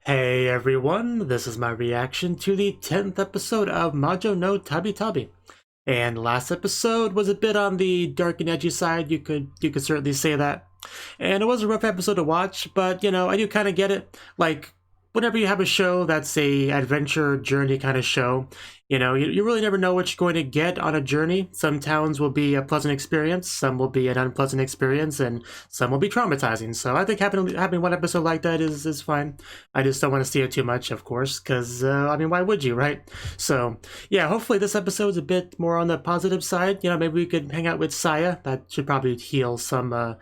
Hey everyone, this is my reaction to the 10th episode of Majo no Tabitabi. And last episode was a bit on the dark and edgy side, you could certainly say that. And it was a rough episode to watch, but you know, I do kind of get it. Like, whenever you have a show that's a adventure journey kind of show, you know, you really never know what you're going to get on a journey. Some towns will be a pleasant experience, some will be an unpleasant experience, and some will be traumatizing. So I think having one episode like that is fine. I just don't want to see it too much, of course, because, I mean, why would you, right? So, yeah, hopefully this episode's a bit more on the positive side. You know, maybe we could hang out with Saya. That should probably heal some of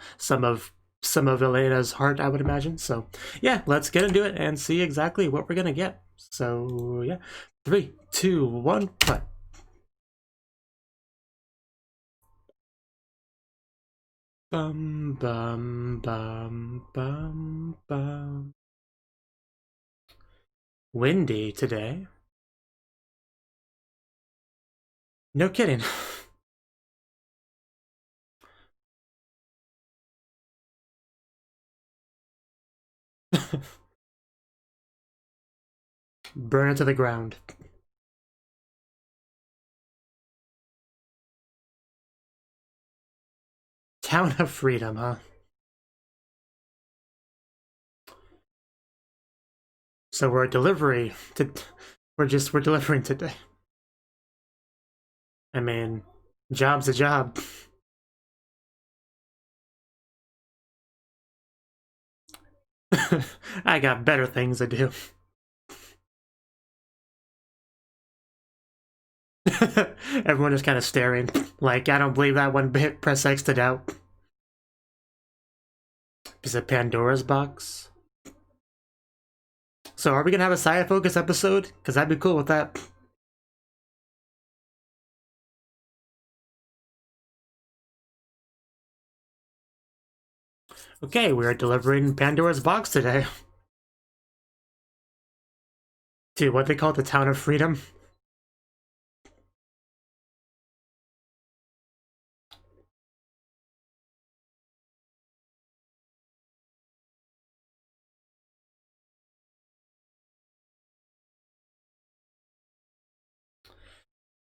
Elena's heart, I would imagine. So, yeah, let's get into it and see exactly what we're gonna get. So, yeah, 3, 2, 1, play. Bum bum bum bum bum. Windy today. No kidding. Burn it to the ground. Town of Freedom, huh? So we're we're delivering today. I mean, job's a job. I got better things to do. Everyone is kind of staring. Like, I don't believe that one bit. Press X to doubt. Is it Pandora's box? So are we gonna have a Saya focus episode? Because I'd be cool with that. Okay, we're delivering Pandora's box today. To what they call it, the Town of Freedom.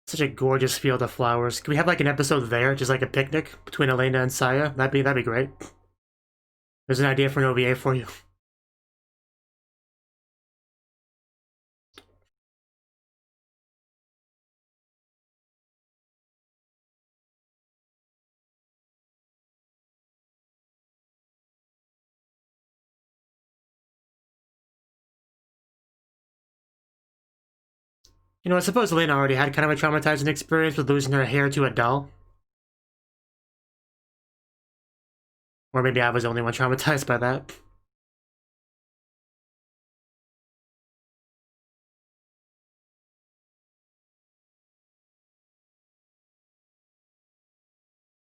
Such a gorgeous field of flowers. Can we have like an episode there, just like a picnic between Elena and Saya? That'd be great. There's an idea for an OVA for you. You know, I suppose Elena already had kind of a traumatizing experience with losing her hair to a doll. Or maybe I was the only one traumatized by that.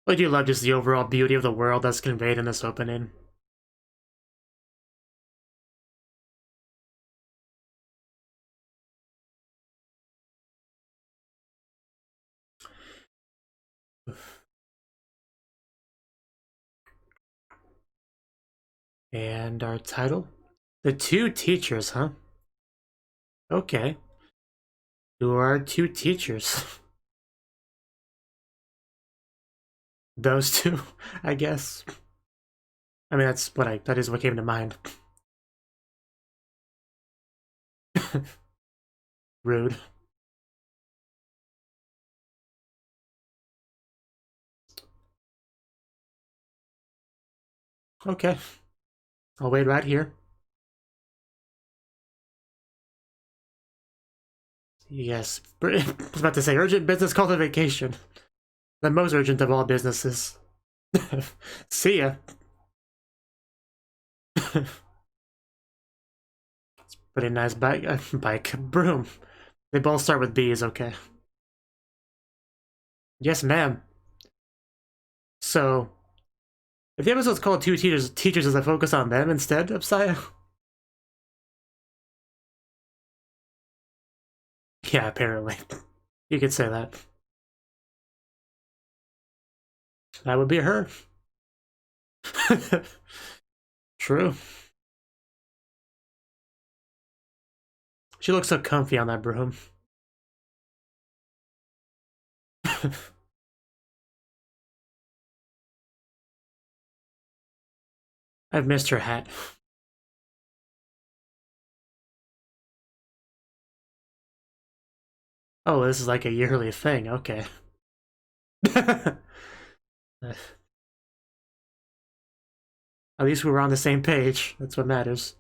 I do love just the overall beauty of the world that's conveyed in this opening. And our title? The Two Teachers, huh? Okay. Who are two teachers? Those two, I guess. I mean, that is what came to mind. Rude. Okay. I'll wait right here. Yes. I was about to say, urgent business call to vacation. The most urgent of all businesses. See ya. It's pretty nice bike. Broom. They both start with B is okay. Yes, ma'am. So, if the episode's called Two Teachers, does I focus on them instead of Saya? Yeah, apparently. You could say that. That would be her. True. She looks so comfy on that broom. I've missed her hat. Oh, this is like a yearly thing. Okay. At least we were on the same page. That's what matters.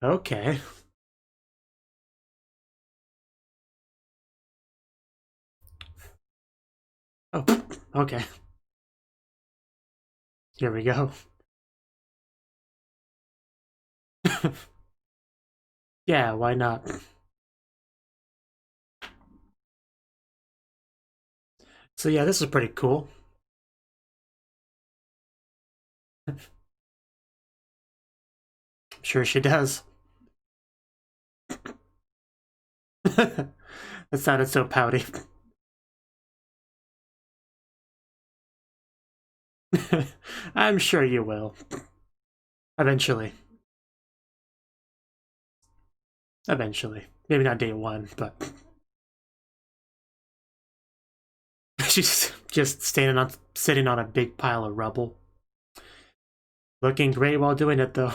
Okay. Oh, okay. Here we go. Yeah, why not? So yeah, this is pretty cool. I'm sure she does. That sounded so pouty. I'm sure you will. Eventually. Eventually. Maybe not day one, but... She's just sitting on a big pile of rubble. Looking great while doing it, though.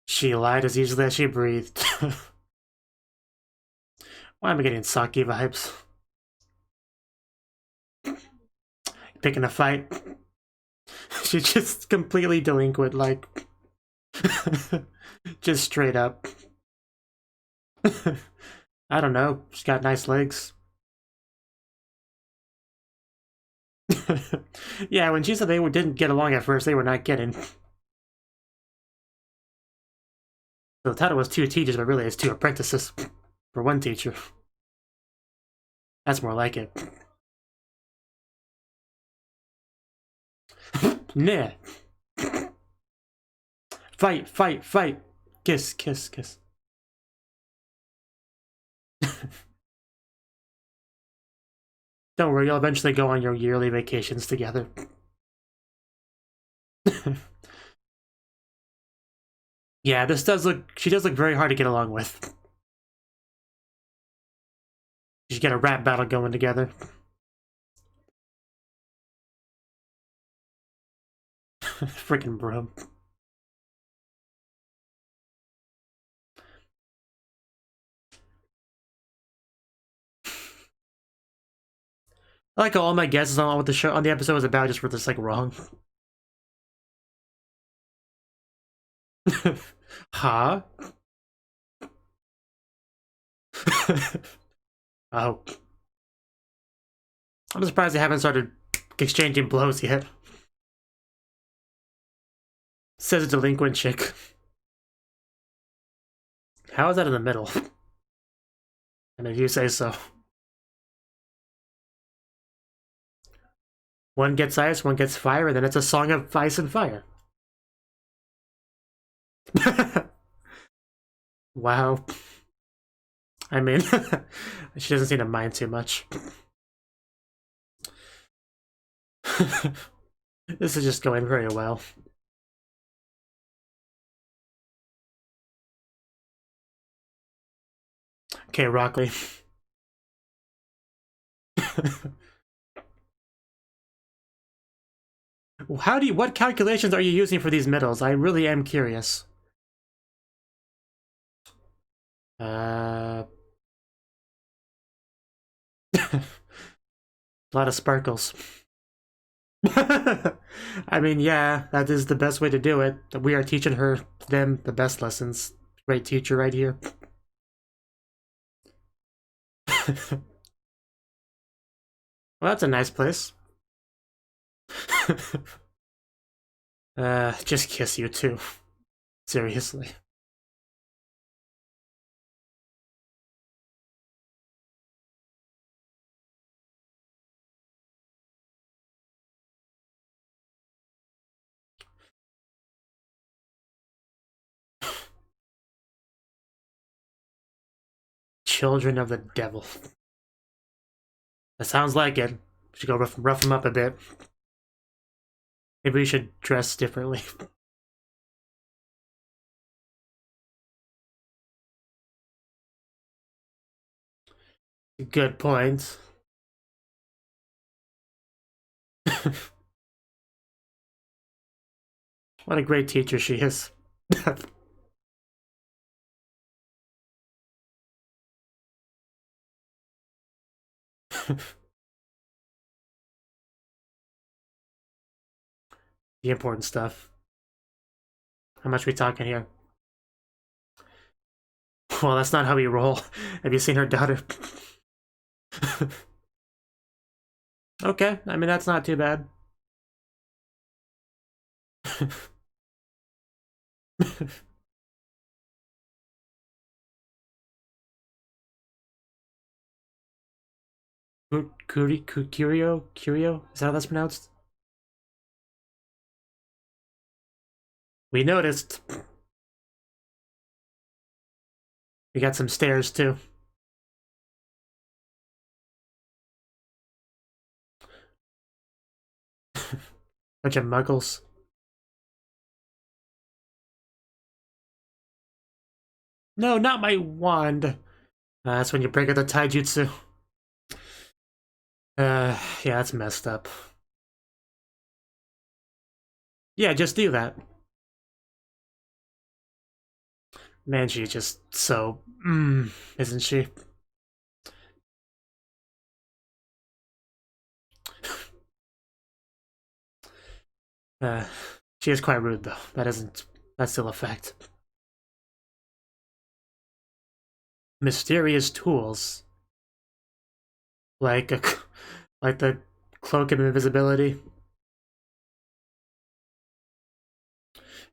She lied as easily as she breathed. Why am I getting Saki vibes? Picking a fight. She's just completely delinquent, like... just straight up. I don't know, she's got nice legs. Yeah, when she said they didn't get along at first, they were not getting. So the title was 2 teachers, but really it's 2 apprentices for 1 teacher. That's more like it. Nah. Fight, fight, fight. Kiss, kiss, kiss. Don't worry, you'll eventually go on your yearly vacations together. Yeah, this does look... She does look very hard to get along with. You should get a rap battle going together. Freaking broom. I like how all my guesses on what the show on the episode was about just were just like wrong. Huh? Oh. I'm surprised they haven't started exchanging blows yet. Says a delinquent chick. How is that in the middle? And if you say so. One gets ice, one gets fire, and then it's a song of ice and fire. Wow. I mean, she doesn't seem to mind too much. This is just going very well. Okay, Rockley. What calculations are you using for these middles? I really am curious. A lot of sparkles. I mean, yeah, that is the best way to do it. We are teaching them the best lessons. Great teacher right here. Well, that's a nice place. Just kiss you too. Seriously. children of the devil. That sounds like it. We should go rough them up a bit. Maybe we should dress differently. Good point. What a great teacher she is. The important stuff. How much are we talking here? Well, that's not how we roll. Have you seen her daughter? Okay, I mean, that's not too bad. Curio? Is that how that's pronounced? We noticed. We got some stairs, too. Bunch of muggles. No, not my wand. That's when you break out the taijutsu. Yeah, that's messed up. Yeah, just do that. Man, she's just so... isn't she? She is quite rude, though. That's still a fact. Mysterious tools. Like the cloak of invisibility.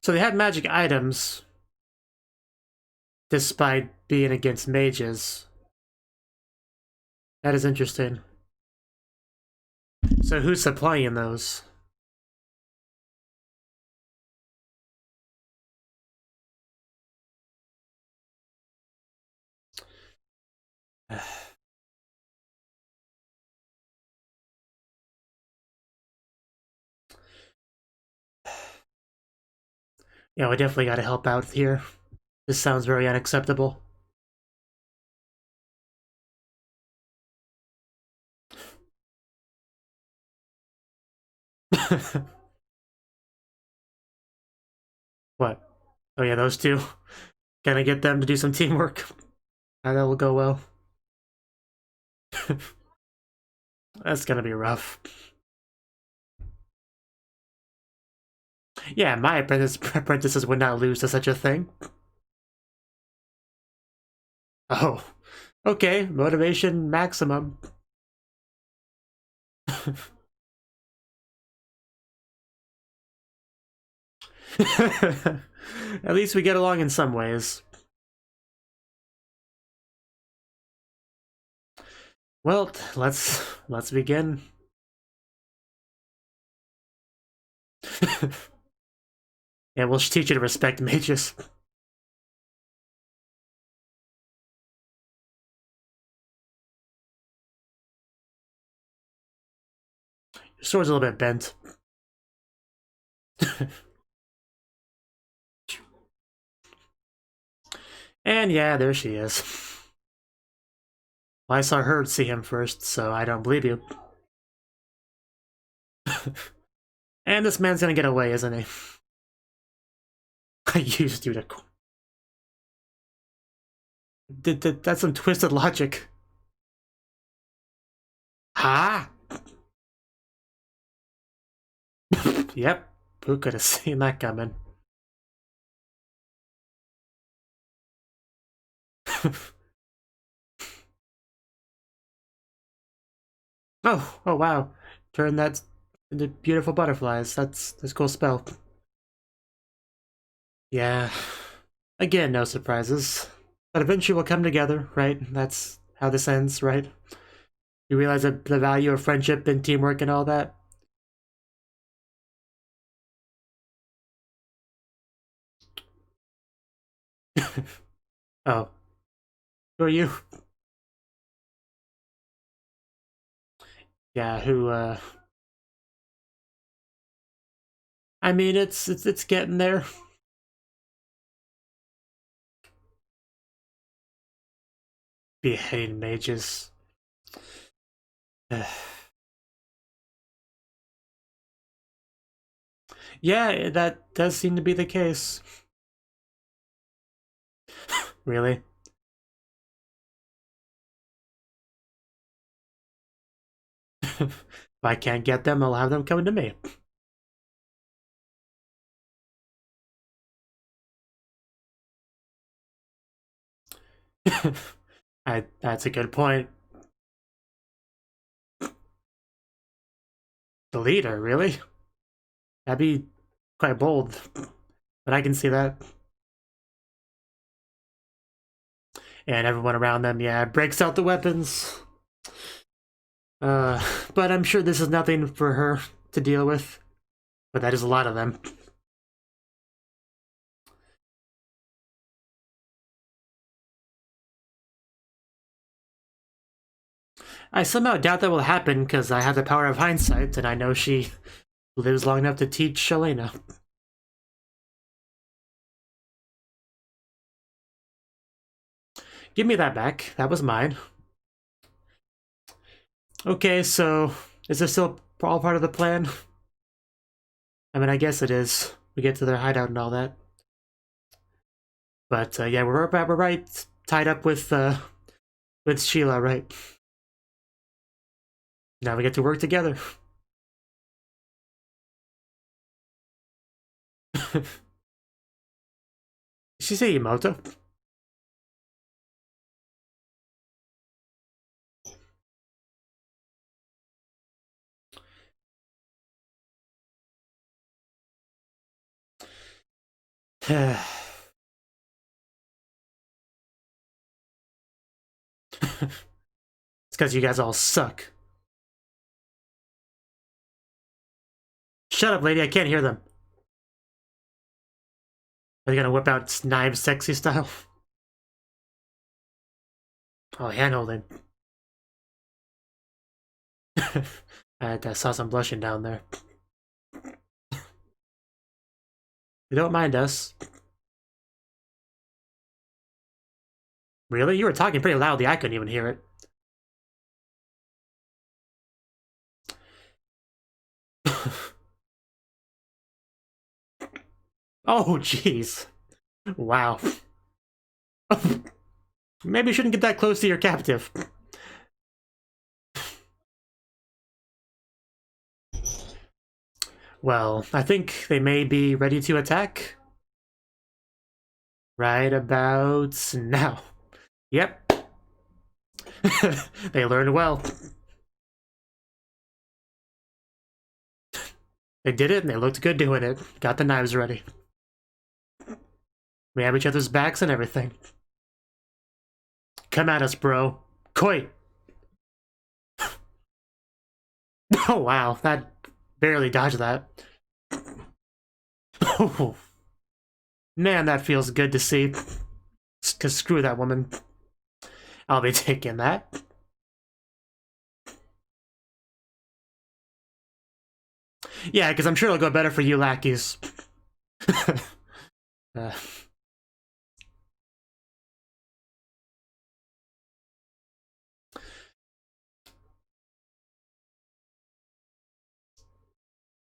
So they had magic items, despite being against mages. That is interesting. So who's supplying those? Yeah, we definitely gotta help out here. This sounds very unacceptable. What? Oh yeah, those two. Gotta get them to do some teamwork. That will go well. That's gonna be rough. Yeah, my apprentices would not lose to such a thing. Oh, okay, motivation maximum. At least we get along in some ways. Well, let's begin. Yeah, we'll teach you to respect mages. Your sword's a little bit bent. And yeah, there she is. Well, I saw her see him first, so I don't believe you. And this man's gonna get away, isn't he? I used you to... That's some twisted logic. Ha! Yep, who could have seen that coming? Oh wow. Turn that into beautiful butterflies. That's a cool spell. Yeah. Again, no surprises. But eventually we'll come together, right? That's how this ends, right? You realize the value of friendship and teamwork and all that? Oh. Who are you? Yeah, who, I mean, it's getting there. Beheading mages. Yeah, that does seem to be the case. Really? If I can't get them, I'll have them coming to me. That's a good point. The leader, really? That'd be quite bold, but I can see that. And everyone around them, yeah, breaks out the weapons. But I'm sure this is nothing for her to deal with. But that is a lot of them. I somehow doubt that will happen because I have the power of hindsight and I know she lives long enough to teach Shalena. Give me that back. That was mine. Okay, so is this still all part of the plan? I mean, I guess it is. We get to their hideout and all that. But yeah, we're right tied up with Sheila, right? Now we get to work together. Did she say Emoto? It's because you guys all suck. Shut up, lady, I can't hear them. Are they gonna whip out knives sexy style? Oh, handholding. I saw some blushing down there. You don't mind us. Really? You were talking pretty loudly, I couldn't even hear it. Oh, jeez. Wow. Maybe you shouldn't get that close to your captive. Well, I think they may be ready to attack. Right about now. Yep. They learned well. They did it and they looked good doing it. Got the knives ready. We have each other's backs and everything. Come at us, bro. Koi! Oh, wow. That barely dodged that. Oh. Man, that feels good to see. Because screw that woman. I'll be taking that. Yeah, because I'm sure it'll go better for you lackeys.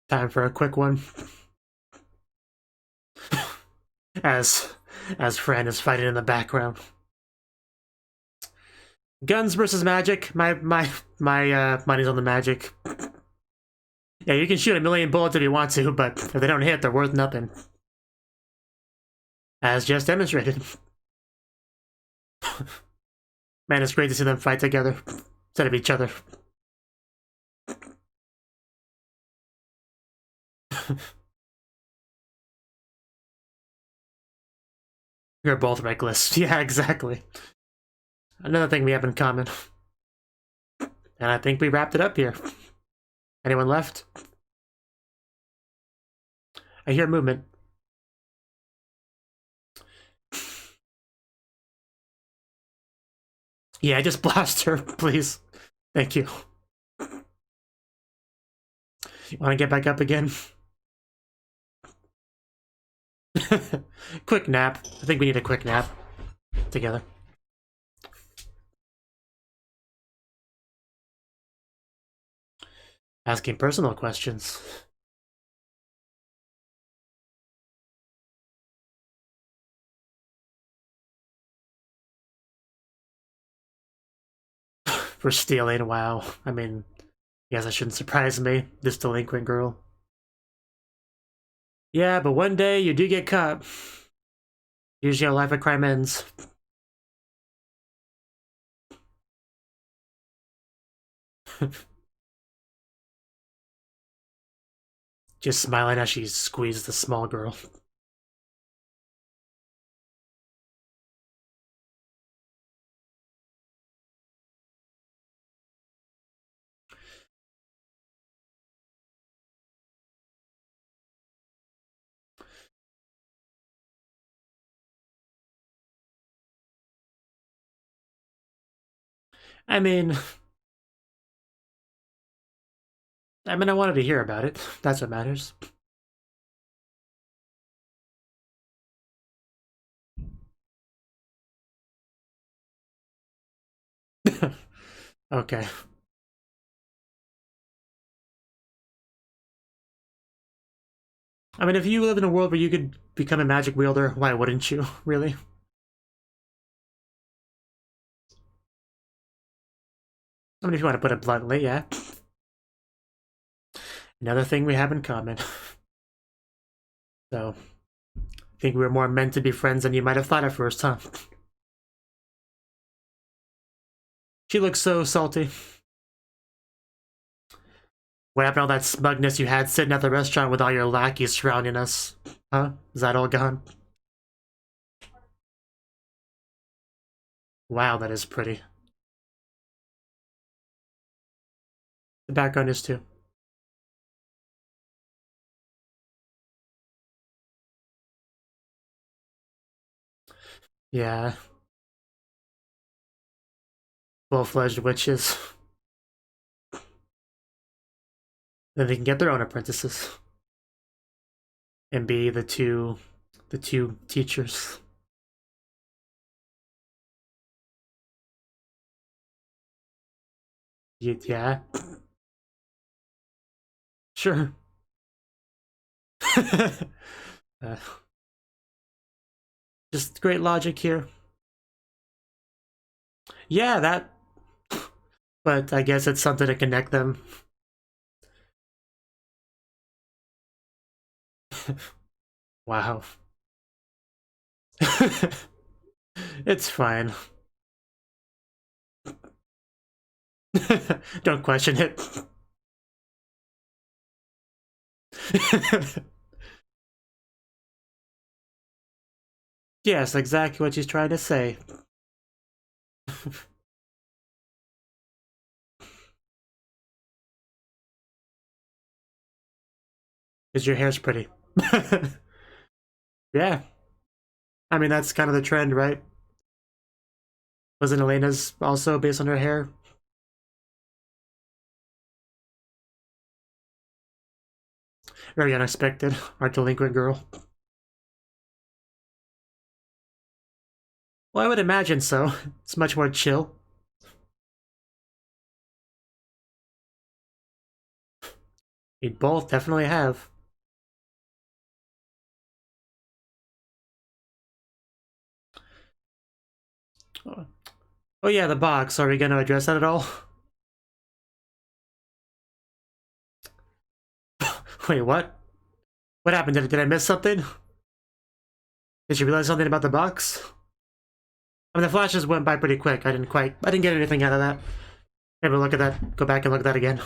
Time for a quick one. As Fran is fighting in the background. Guns versus magic. My money's on the magic. Yeah, you can shoot a million bullets if you want to, but if they don't hit, they're worth nothing. As just demonstrated. Man, it's great to see them fight together instead of each other. You're both reckless. Yeah, exactly. Another thing we have in common. And I think we wrapped it up here. Anyone left? I hear movement. Yeah, just blast her, please. Thank you. You want to get back up again? Quick nap. I think we need a quick nap together. Asking personal questions. For stealing, wow. I mean, yes, that shouldn't surprise me. This delinquent girl. Yeah, but one day you do get caught. Usually how life of crime ends. Just smiling as she squeezed the small girl. I mean, I wanted to hear about it. That's what matters. Okay. I mean, if you live in a world where you could become a magic wielder, why wouldn't you, really? I mean, if you want to put it bluntly, yeah. Another thing we have in common. So, I think we were more meant to be friends than you might have thought at first, huh? She looks so salty. What happened to all that smugness you had sitting at the restaurant with all your lackeys surrounding us? Huh? Is that all gone? Wow, that is pretty. The background is too. Yeah. Full-fledged witches. Then they can get their own apprentices. And be the two teachers. Yeah. Sure. Just great logic here. Yeah, that... But I guess it's something to connect them. Wow. It's fine. Don't question it. Yes, exactly what she's trying to say. Because your hair's pretty. Yeah. I mean, that's kind of the trend, right? Wasn't Elena's also based on her hair? Very unexpected. Our delinquent girl. Well, I would imagine so. It's much more chill. We both definitely have. Oh yeah, the box. Are we gonna address that at all? Wait, what? What happened? Did I miss something? Did you realize something about the box? I mean, the flashes went by pretty quick. I didn't get anything out of that. Maybe look at that. Go back and look at that again.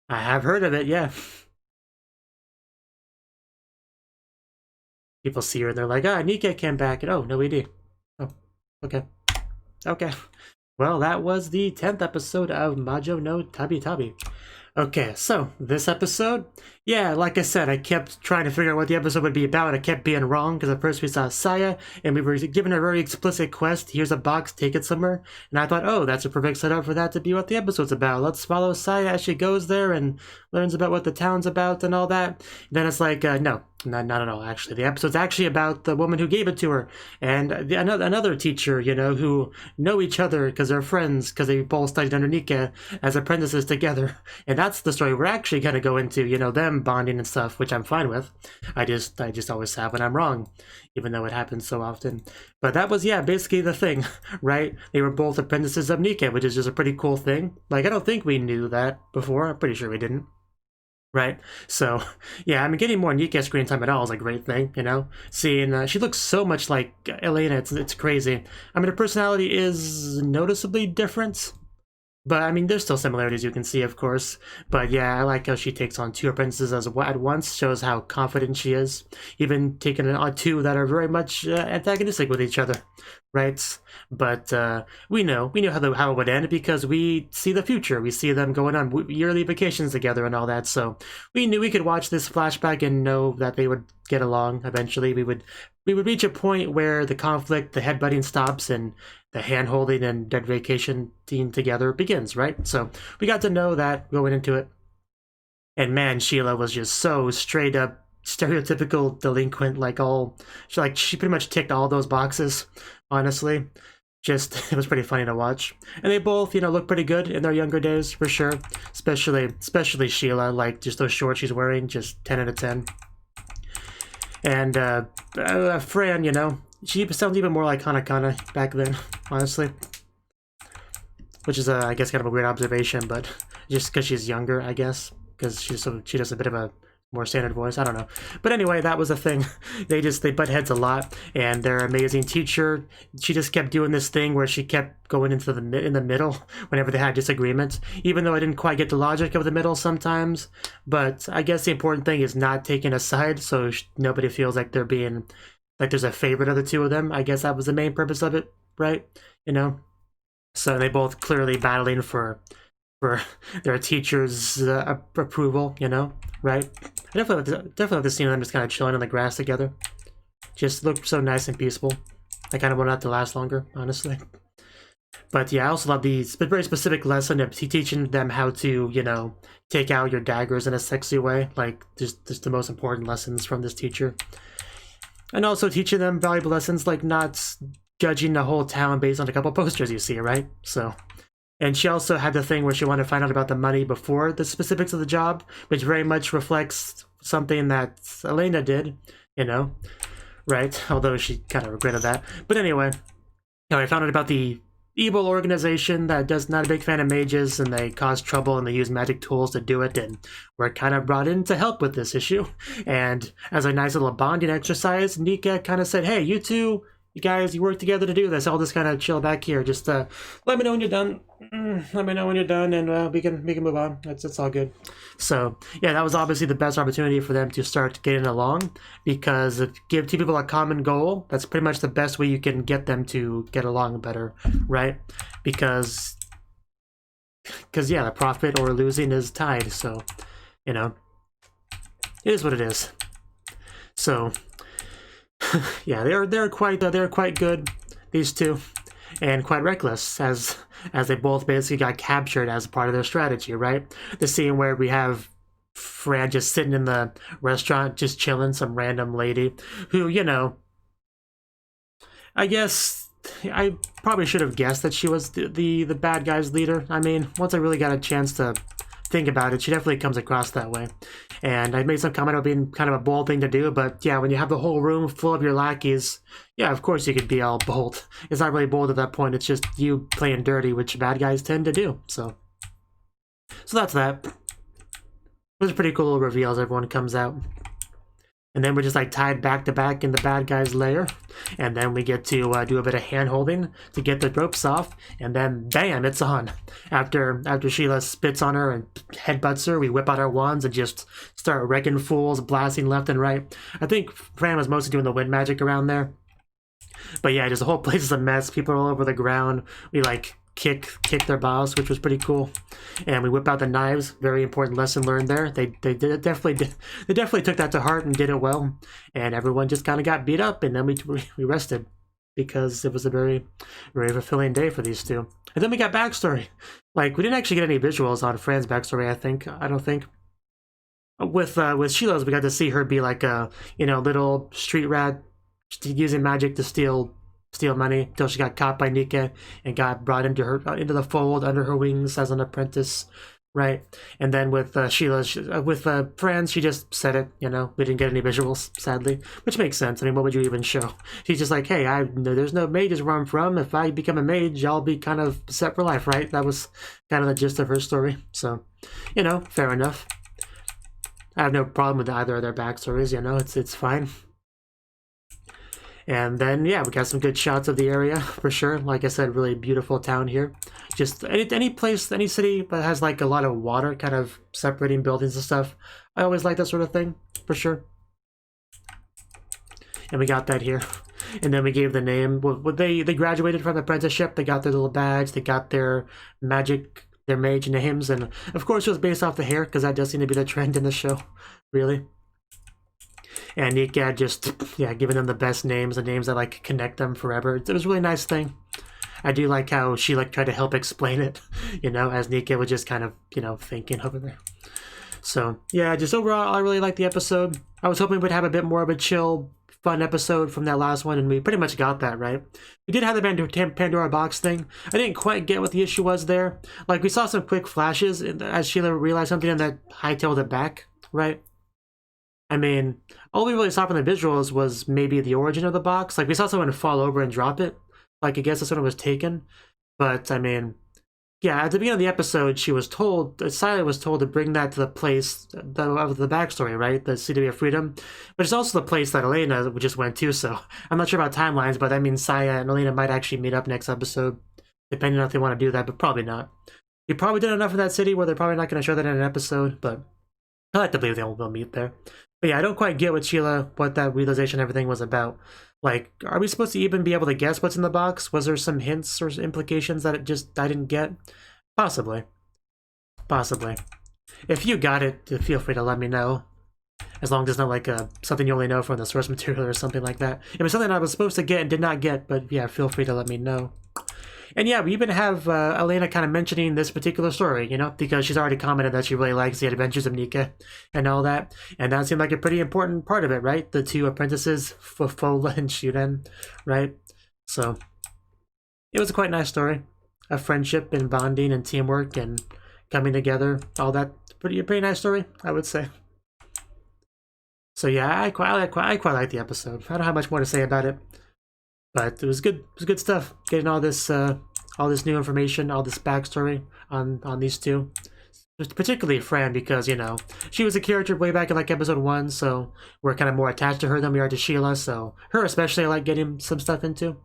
I have heard of it, yeah. People see her and they're like, ah, Nika came back. And oh, no ED. Oh, okay. Okay. Well, that was the 10th episode of Majo no Tabitabi. Okay, so this episode, yeah, like I said, I kept trying to figure out what the episode would be about. I kept being wrong because at first we saw Saya and we were given a very explicit quest. Here's a box, take it somewhere. And I thought, oh, that's a perfect setup for that to be what the episode's about. Let's follow Saya as she goes there and learns about what the town's about and all that. And then it's like, no, not at all, actually. The episode's actually about the woman who gave it to her and another teacher, you know, who know each other because they're friends because they both studied under Nika as apprentices together. And that's the story we're actually going to go into, you know, them bonding and stuff, which I'm fine with. I just always have when I'm wrong, even though it happens so often. But that was, yeah, basically the thing, right? They were both apprentices of Nika, which is just a pretty cool thing. Like, I don't think we knew that before. I'm pretty sure we didn't. Right, so yeah, I mean, getting more Nika screen time at all is a great thing, you know. Seeing she looks so much like Elena, it's crazy. I mean, her personality is noticeably different, but I mean, there's still similarities you can see, of course. But yeah, I like how she takes on two apprentices at once. Shows how confident she is, even taking on two that are very much antagonistic with each other, right? But we know how it would end because we see the future. We see them going on yearly vacations together and all that. So we knew we could watch this flashback and know that they would get along eventually. We would reach a point where the conflict, the headbutting stops, and the hand-holding and dead vacation team together begins, right? So we got to know that going into it. And man, Sheila was just so straight up stereotypical delinquent, she pretty much ticked all those boxes, honestly. Just, it was pretty funny to watch. And they both, you know, look pretty good in their younger days, for sure. Especially Sheila, like, just those shorts she's wearing, just 10 out of 10. And Fran, you know, she sounds even more like Hanakana back then, honestly. Which is, I guess, kind of a weird observation, but just because she's younger, I guess. Because she does a bit of a more standard voice, I don't know. But anyway, that was a thing. They butt heads a lot, and their amazing teacher, she just kept doing this thing where she kept going into in the middle whenever they had disagreements, even though I didn't quite get the logic of the middle sometimes. But I guess the important thing is not taking a side, so nobody feels like they're being, like there's a favorite of the two of them. I guess that was the main purpose of it, right? You know? So they both clearly battling for their teacher's approval, you know, right? I definitely like to see them just kind of chilling on the grass together. Just look so nice and peaceful. I kind of want it to last longer, honestly. But yeah, I also love the very specific lesson of teaching them how to, you know, take out your daggers in a sexy way. Like, just the most important lessons from this teacher. And also teaching them valuable lessons like not judging the whole town based on a couple posters you see, right? So... And she also had the thing where she wanted to find out about the money before the specifics of the job, which very much reflects something that Elena did, you know, right? Although she kind of regretted that. But anyway, you know, I found out about the evil organization that does not a big fan of mages, and they cause trouble and they use magic tools to do it, and we're kind of brought in to help with this issue. And as a nice little bonding exercise, Nika kind of said, hey, you two... You guys, you work together to do this. I'll just kind of chill back here. Just let me know when you're done. Let me know when you're done, and we can move on. It's all good. So yeah, that was obviously the best opportunity for them to start getting along, because if you give two people a common goal, that's pretty much the best way you can get them to get along better, right? Because yeah, the profit or losing is tied. So, you know, it is what it is. So. Yeah, they're quite good, these two, and quite reckless as they both basically got captured as part of their strategy, right? The scene where we have Fran just sitting in the restaurant, just chilling, some random lady who, you know, I guess I probably should have guessed that she was the bad guy's leader. I mean, once I really got a chance to think about it, she definitely comes across that way. And I made some comment about being kind of a bold thing to do, but yeah, when you have the whole room full of your lackeys, yeah, of course you could be all bold. It's not really bold at that point, it's just you playing dirty, which bad guys tend to do, so that's that. It was a pretty cool little reveal as everyone comes out. And then we're just like tied back to back in the bad guy's lair. And then we get to do a bit of hand holding to get the ropes off. And then bam, it's on. After Sheila spits on her and headbutts her, we whip out our wands and just start wrecking fools, blasting left and right. I think Fran was mostly doing the wind magic around there. But yeah, just the whole place is a mess. People are all over the ground. We like kick their boss, which was pretty cool. And we whip out the knives. Very important lesson learned there. They definitely took that to heart and did it well. And everyone just kind of got beat up, and then we rested because it was a very, very fulfilling day for these two. And then we got backstory. Like, we didn't actually get any visuals on Fran's backstory. I don't think. With Sheila's, we got to see her be like a little street rat, using magic to steal money until she got caught by Nika and got brought into the fold under her wings as an apprentice, right? And then with Fran, she just said it. We didn't get any visuals, sadly, which makes sense. I mean, what would you even show? She's just like, hey, there's no mages where I'm from. If I become a mage, I'll be kind of set for life, right? That was kind of the gist of her story. So, fair enough. I have no problem with either of their backstories. It's fine. And then, yeah, we got some good shots of the area, for sure. Like I said, really beautiful town here. Just any place, any city that has, like, a lot of water kind of separating buildings and stuff. I always like that sort of thing, for sure. And we got that here. And then we gave the name. Well, they graduated from the apprenticeship. They got their little badge. They got their magic, their mage names. And, of course, it was based off the hair, because that does seem to be the trend in the show, really. And Nika just, giving them the best names, the names that, like, connect them forever. It was a really nice thing. I do like how she, like, tried to help explain it, as Nika was just kind of, thinking over there. So, yeah, just overall, I really liked the episode. I was hoping we'd have a bit more of a chill, fun episode from that last one, and we pretty much got that, right? We did have the Pandora box thing. I didn't quite get what the issue was there. Like, we saw some quick flashes as Sheila realized something and that hightailed it back, right? I mean, all we really saw from the visuals was maybe the origin of the box. Like, we saw someone fall over and drop it. Like, I guess that's when it was taken. But, I mean, yeah, at the beginning of the episode, Sila was told to bring that to the place of the backstory, right? The City of Freedom. But it's also the place that Elena just went to, so I'm not sure about timelines, but that means Saya and Elena might actually meet up next episode, depending on if they want to do that, but probably not. You probably did enough of that city where they're probably not going to show that in an episode, but I like to believe they'll meet there. But yeah, I don't quite get what that realization and everything was about. Like, are we supposed to even be able to guess what's in the box? Was there some hints or implications that I didn't get? Possibly. If you got it, feel free to let me know. As long as it's not like something you only know from the source material or something like that. It was something I was supposed to get and did not get, but yeah, feel free to let me know. And yeah, we even have Elena kind of mentioning this particular story, because she's already commented that she really likes the adventures of Nika and all that. And that seemed like a pretty important part of it, right? The two apprentices, Fola and Shuren, right? So, it was a quite nice story of friendship and bonding and teamwork and coming together, all that. A pretty nice story, I would say. So yeah, I quite like the episode. I don't have much more to say about it. But it was good. It was good stuff. Getting all this new information, all this backstory on these two, particularly Fran, because she was a character way back in like episode 1, so we're kind of more attached to her than we are to Sheila. So her especially, I like getting some stuff into,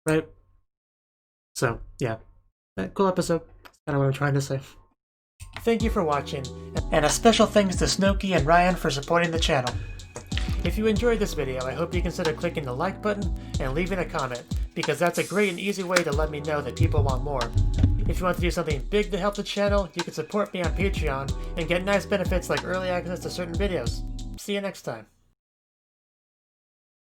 right? So yeah, cool episode. That's kind of what I'm trying to say. Thank you for watching, and a special thanks to Cnouki and Ryan for supporting the channel. If you enjoyed this video, I hope you consider clicking the like button and leaving a comment, because that's a great and easy way to let me know that people want more. If you want to do something big to help the channel, you can support me on Patreon and get nice benefits like early access to certain videos. See you next time.